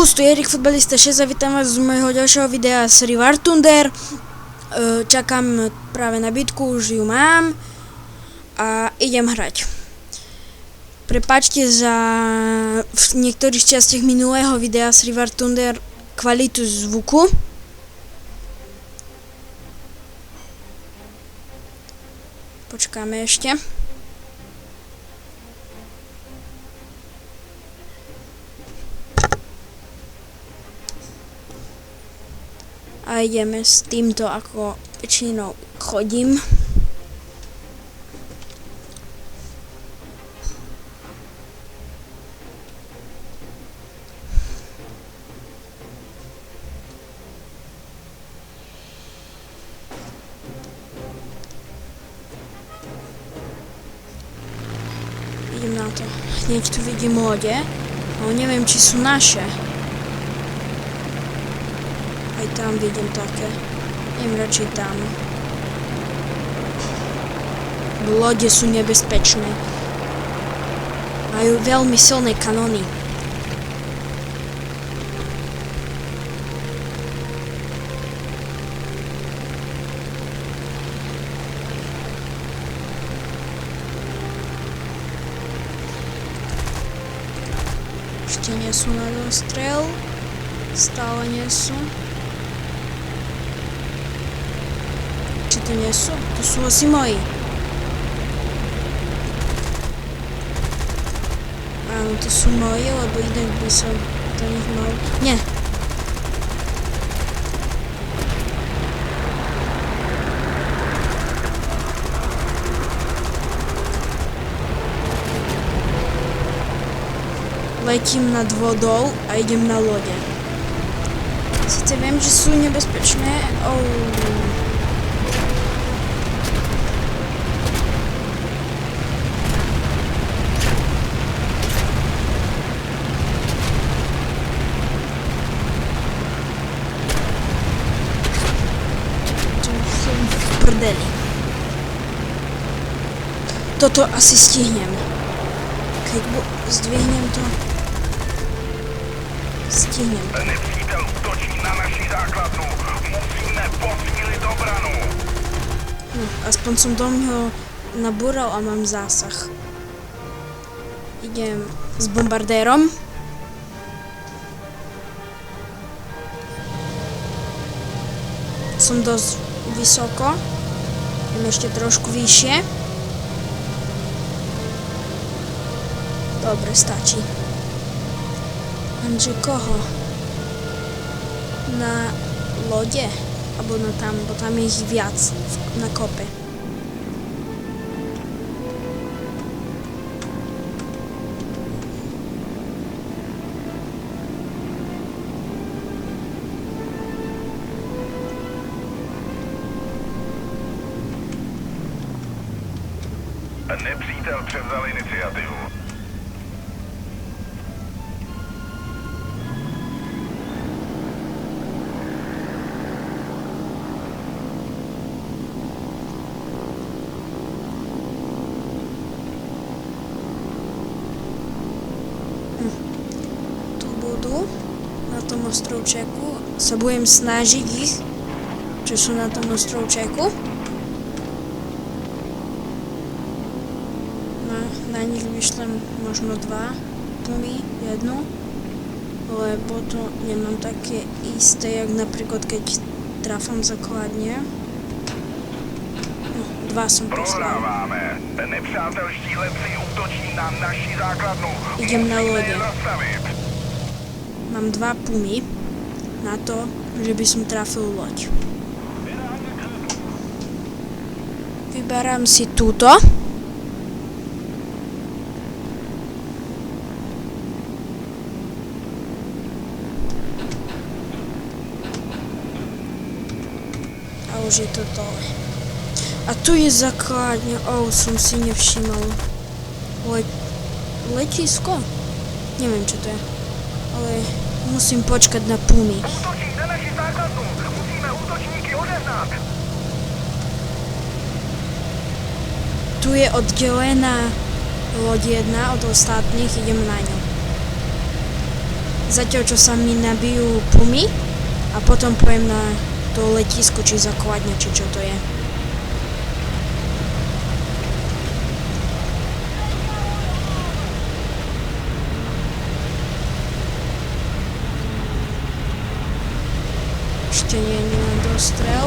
Čus, tu je Erik Futbalista 6 a vítam vás z mojho ďalšieho videa z War Thunder. Čakám práve na bitku, už ju mám a idem hrať. Prepáčte za v niektorých častiach minulého videa z War Thunder kvalitu zvuku. Počkáme ešte. A ideme s týmto, ako väčšinou chodím. Idem na to. Hneď tu vidím lode, ale neviem, či sú naše. Aj tam vidím také. Idem radšej tam. Lode sú nebezpečné. Majú veľmi silné kanóny. Ešte nie sú na dostrel. Stále nie sú. Či to nie sú? To sú asi moji. Áno, to sú moji, lebo inak by som do nich mal... Nie. Letím nad vodou a idem na lode. Sice viem, že sú nebezpečné. Prdeli. Toto asi stihnem. Keď zdvihnem to, stihnem to. Nepřítel útočí na naši základnu. Musíme posílit obranu. Aspoň som do mňho nabúral a mám zásah. Idem s bombardérom. Som dosť vysoko. Idem ešte trošku vyššie. Dobre, stačí. Lenže koho? Na lode? Alebo na tam, bo tam je ich viac na kope. Nepřítel převzal iniciativu. Tu budú na tom ostrovčeku. Sa budem snažiť ich, čo sú na tom ostrovčeku. Na nich vyšlem možno 2 pumy, 1, lebo to nemám také isté, jak napríklad keď trafám základne. 2 som poslal. Prohráváme. Nepřátelští letci útočí na naši základnu. Idem na Musíme lode. je zastavit. Mám 2 pumy na to, že by som trafil loď. Vyberám si túto. Už je to dole. A tu je základňa. Som si nevšimol. Letisko? Neviem, čo to je. Ale musím počkať na pumy. Útočí na naši základnu. Musíme útočníky odehnať. Tu je oddelená loď jedna od ostatných, idem na ňu. Zatiaľ, čo sa mi nabijú pumy a potom pojem na to letisko, či základňa, či čo to je. Ešte nie, nemám dostrel.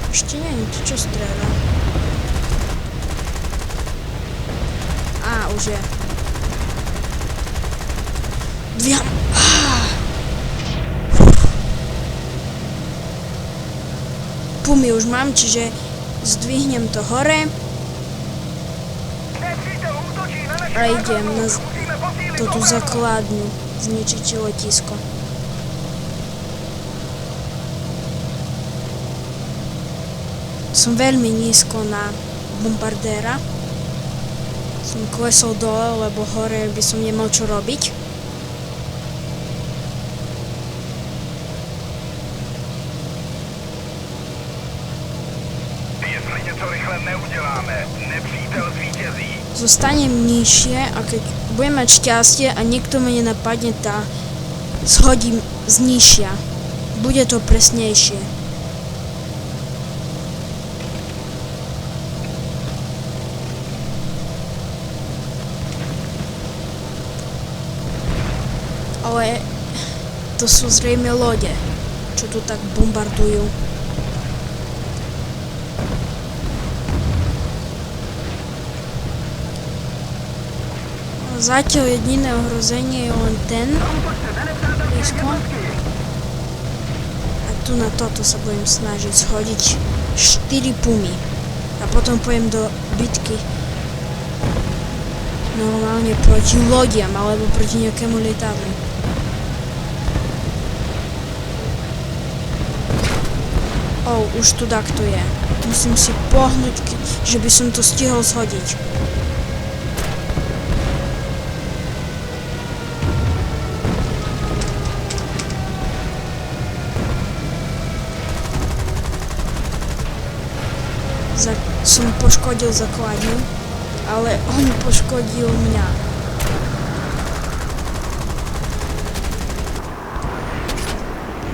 Ešte nie, to čo strela. Á, už je. Dvíham. Pumy už mám, čiže zdvihnem to hore. A idem na tú základňu. Zničiť letisko. Som veľmi nízko na bombardéra. Som klesol dole, lebo hore by som nemal čo robiť. Jestli něco rychle neuděláme, nepřítel zvítězí. Zostanem nižšie a keď budem mať šťastie a niekto ma nenapadne, tá shodím z nižšia. Bude to presnejšie. Ale to sú zrejme lode, čo tu tak bombardujú. Zatiaľ jediné ohrozenie je len ten blízko. A tu na toto sa budem snažiť schodiť 4 pumy. A potom pojem do bitky normálne proti lodiam alebo proti nejakému lietadlu. Už tu takto je. Musím si pohnúť, že by som to stihol shodiť. Som poškodil základňu, ale on poškodil mňa.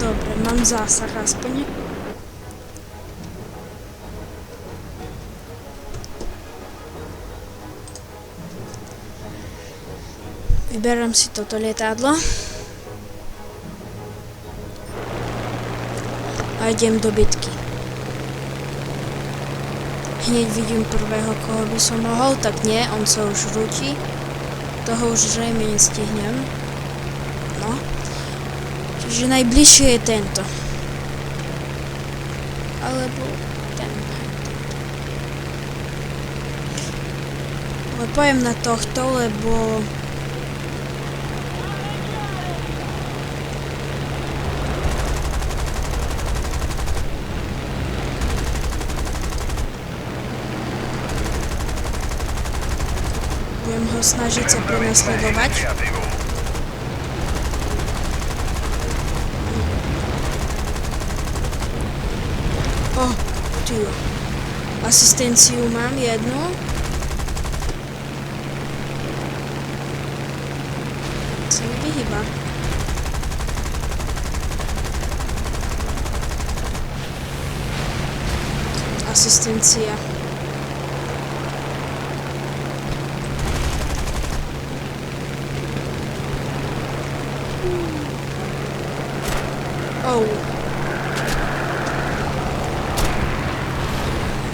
Dobre, mám zásah aspoň. Vyberám si toto lietadlo. A idem do bitky. Hneď vidím prvého, koho by som mohol, tak nie, on sa už rúti. Toho už zrejme nestihnem. No. Čiže najbližšie je tento. Alebo ten. Ale pojem na tohto, lebo budem ho snažiť sa prenasledovať. Tyjo. Asistenciu mám jednu. Co mi vyhýba? Asistencia.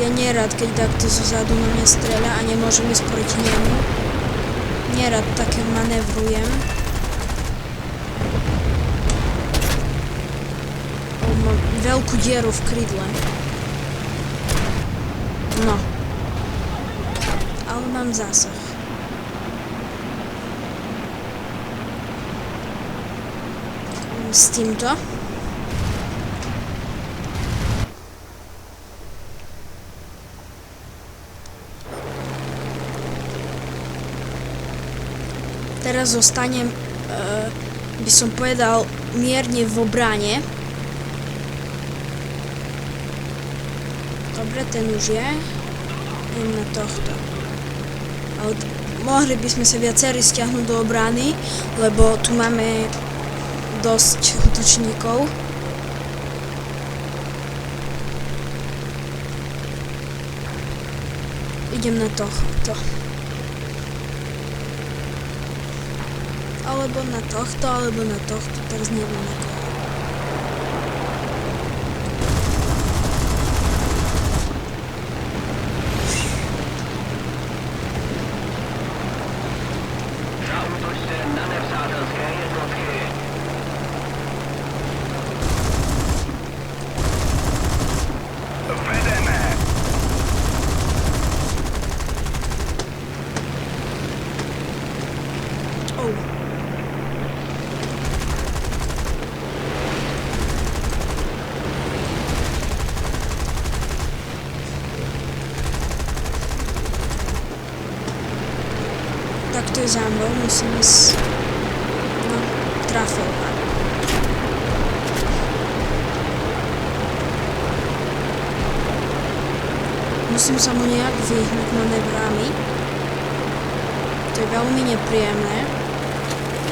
Ja nerad, keď takto zozadu na mňa streľa a nemôžem ísť proti nemu. Nerad také manevrujem. Mám veľkú dieru v krydle. No. Ale mám zásah. S týmto. Teraz zostanem, by som povedal, mierne v obrane. Dobre, ten už je. Idem na tohto. Ale mohli by sme sa viacerí stiahnuť do obrany, lebo tu máme dosť útočníkov. Idem na tohto. Alebo na tohto, teraz neviem na koho. Zaútočte na nepřátelské jednotky. Vedeme. Oh. Tak to je za mnou, musím ísť. No, trafil ma. Musím sa mu nejak vyhnúť manévrami. To je veľmi nepríjemné.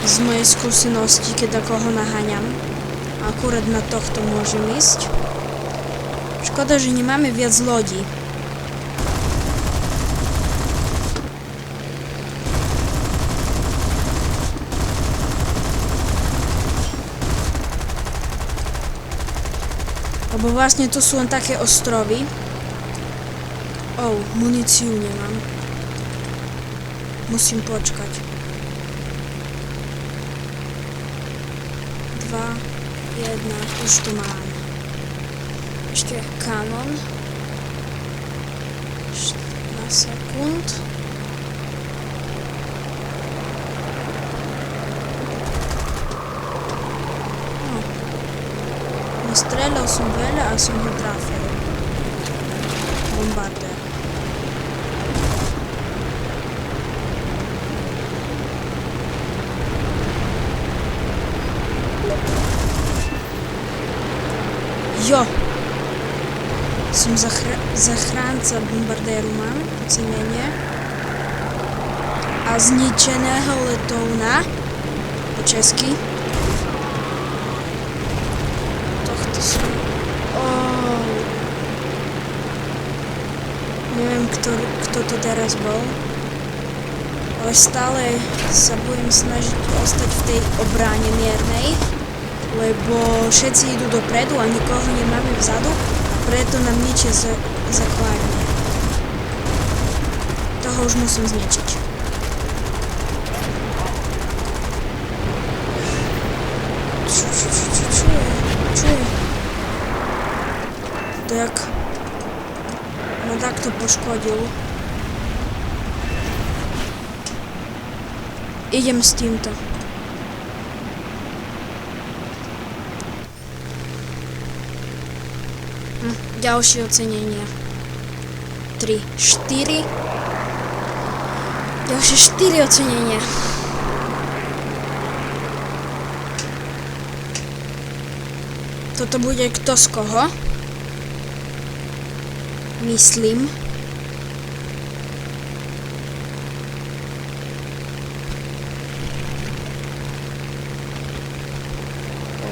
Z mojej skúsenosti, keď koho naháňam. Akurát na tohto môžem ísť. Škoda, že nemáme viac lodí. Lebo vlastne tu sú len také ostrovy. Muníciu nemám. Musím počkať. 2, 1, už to mám. Ešte kanon. 14 sekúnd. Strelal som veľa a som ho trafil. Bombardér. Jo! Som zachránca bombardéru mám, ocenenie. A zničeného letovna. Po česky. Neviem, kto to teraz bol, ale stále sa budem snažiť ostať v tej obráne miernej, lebo všetci idú dopredu a nikoho nemáme vzadu, preto nám ničia zakladne. Toho už musím zničiť. Čo je? To jak ma takto poškodil. Idem s týmto. Ďalšie ocenenia. 3, 4. Ďalšie 4 ocenenia. Toto bude kto z koho? Myslím.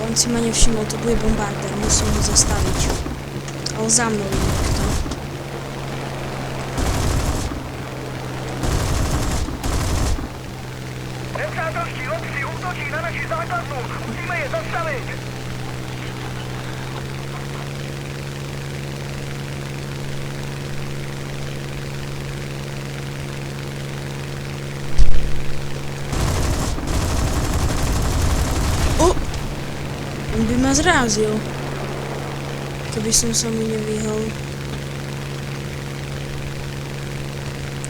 On si ma nevšimol, to bude bombardér, musím ho zastaviť. Ale za mnou je niekto. Nepřátelští lodci útočí na naši základnu. Musíme je zastavit. On by ma zrázil, keby som sa mu nevyhol.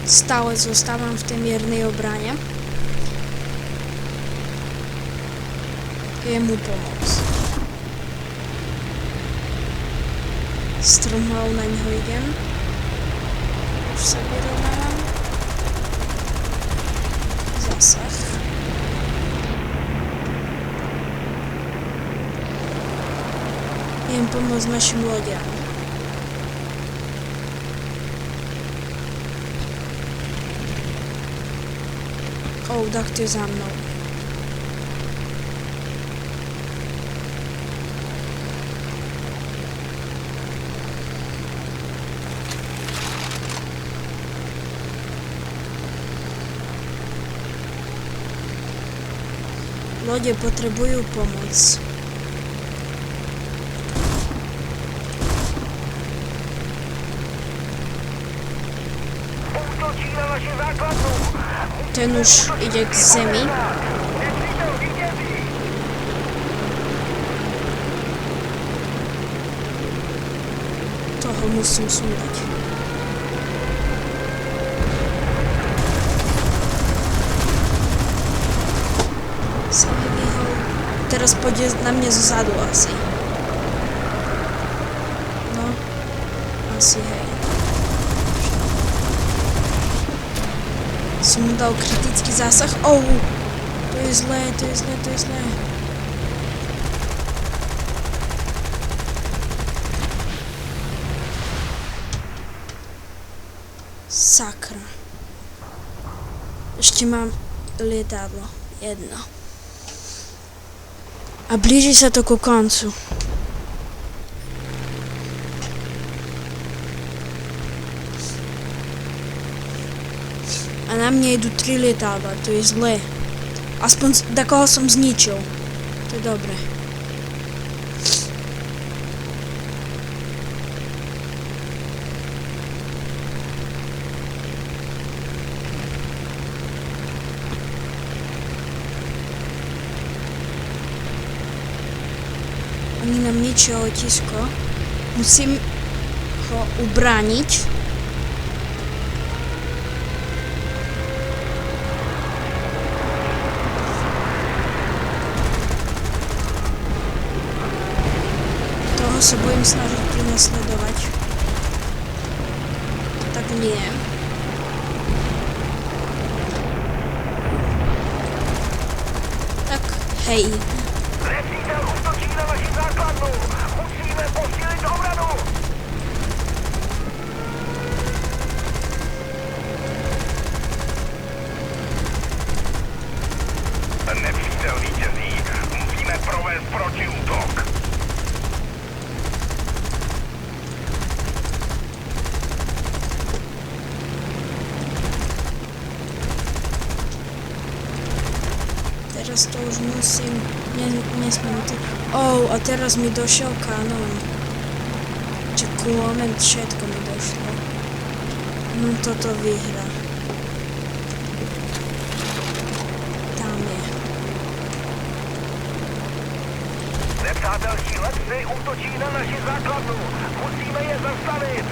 Stále zostávam v tej miernej obrane. Je mu pomôcť. Strmhou na ňo idem. Už sa vyrovnávam. Zasah. Idem pomôcť našim lodiam. tak to je za mnou. Lode potrebujú pomoc. Útočí na naši základnu. Ten už ide k zemi. Nepřítel vítězí. Toho musím sundať. Sa mi vyhol. Teraz pôjde na mne zozadu asi. No, asi hej. Som mu dal kritický zásah. To je zlé, to je zlé, to je zlé. Sakra. Ešte mám lietadlo. Jedno. A blíži sa to ku koncu. A na mne idú 3 lietadla, to je zlé. Aspoň takoho som zničil. To je dobré. Oni nám ničia letisko. Musím ho ubrániť. Toho sa bojím snažiť prenasledovať. Tak nie. Tak, hej. Nepřítel útočí na naši základnu. Musíme posílit obranu. Nepřítel vítězí. Musíme provést protiútok. Teraz to už musím, nesmiem to. A teraz mi došiel kanón. Moment, všetko mi došlo. No toto vyhrá. Tam je. Nepřátelští letci útočí na naši základnu. Musíme je zastavit.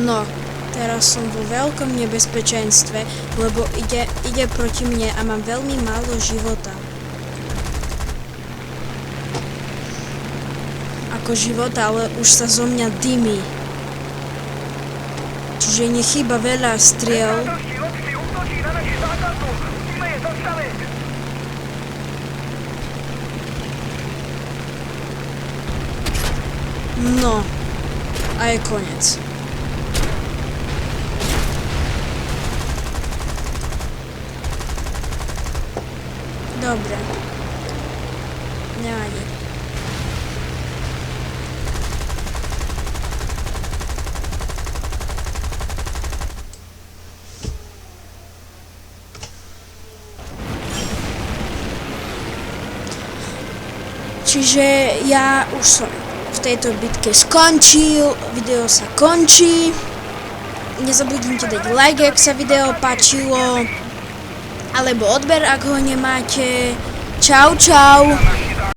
No, teraz som vo veľkom nebezpečenstve, lebo ide proti mne a mám veľmi málo života. Ako života, ale už sa zo mňa dymí. Čiže nechýba veľa striel. Nepřátelští letci útočí na naši základnu. Musíme je zastavit. No, a je koniec. Dobre. Nevadí. Čiže ja už som v tejto bitke skončil, video sa končí. Nezabudnite dať like, ak sa video páčilo, alebo odber, ak ho nemáte. Čau, čau.